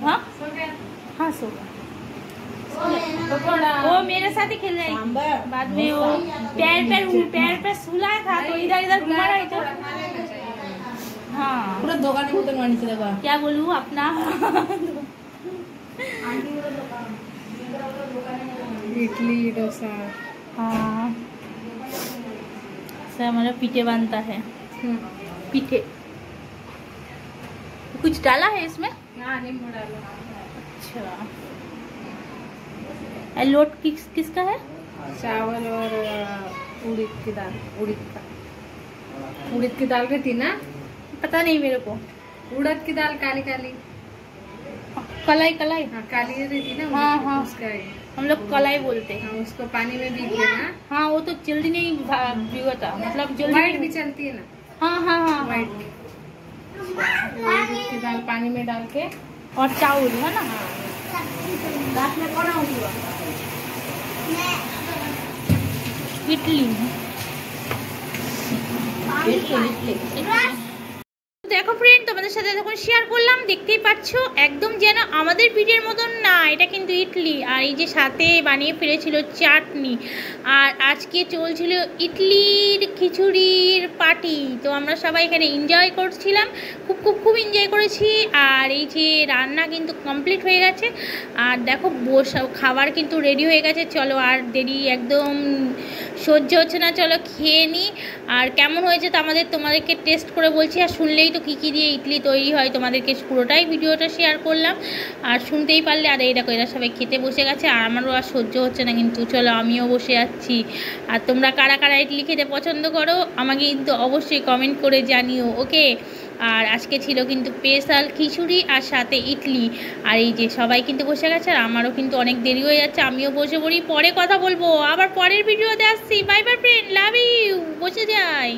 हाँ हाँ सो गया। वो मेरे साथ ही खेल रही, बाद में वो पैर सुला था तो इधर इधर घुमा रही तो हाँ पूरा दुकान में उतर मानी चलेगा। क्या बोलूँ अपना इडली डोसा। हाँ सर हमारा पीठे बनता है। पीठे कुछ डाला है इसमें? हाँ नींबू डाला। अच्छा लोट किसका है? चावल और उड़द की दाल। उड़द की दाल रहती ना, पता नहीं मेरे को। उड़द की दाल काली काली कलाई। हाँ काली रहती ना। हाँ हाँ उसका है। हम लोग कलाई बोलते हैं। हाँ उसको पानी में भीग देना। हाँ वो तो जल्दी नहीं भिगोता, मतलब जल्दी व्हाइट भी चलती है ना। हाँ हाँ हाँ व्हाइट उड़द की दाल पानी में डाल के और चावल है ना। इडली দেখো ফ্রেন্ড, তোমাদের সাথে যখন শেয়ার করলাম দেখতেই পাচ্ছ একদম যেন আমাদের ভিডিওর মতন না, এটা কিন্তু ইডলি। আর এই যে সাথে বানিয়ে ফেলেছিল চাটনি, আর আজকে চলছিল ইডলির খিচুড়ির পার্টি। তো আমরা সবাই এখানে এনজয় করছিলাম, খুব এনজয় করেছি। আর এই যে রান্না কিন্তু কমপ্লিট হয়ে গেছে, আর দেখো খাবার কিন্তু রেডি হয়ে গেছে। চলো আর দেরি একদম সহ্য হচ্ছে না, চলো খেয়ে নিই। আর কেমন হয়েছে তো তোমাদেরকে টেস্ট করে বলছি। আর শুনলেই তো কী দিয়ে ইডলি তৈরি হয় তোমাদেরকে পুরোটাই ভিডিওটা শেয়ার করলাম, আর শুনতেই পারলে। আর এই দেখো এরা সবাই খেতে বসে গেছে, আর আমারও আর সহ্য হচ্ছে না, কিন্তু চলো আমিও বসে যাচ্ছি। আর তোমরা কারা কারা ইডলি খেতে পছন্দ করো আমাকে কিন্তু অবশ্যই কমেন্ট করে জানিও, ওকে। আর আজকে ছিল কিন্তু স্পেশাল খিচুড়ি আর সাথে ইডলি। আর এই যে সবাই কিন্তু বসে গেছে, আর আমারও কিন্তু অনেক দেরি হয়ে যাচ্ছে, আমিও বসে পড়ি। পরে কথা বলবো, আবার পরের ভিডিওতে আসছি। Bye bye friend, love you, বসে যাই।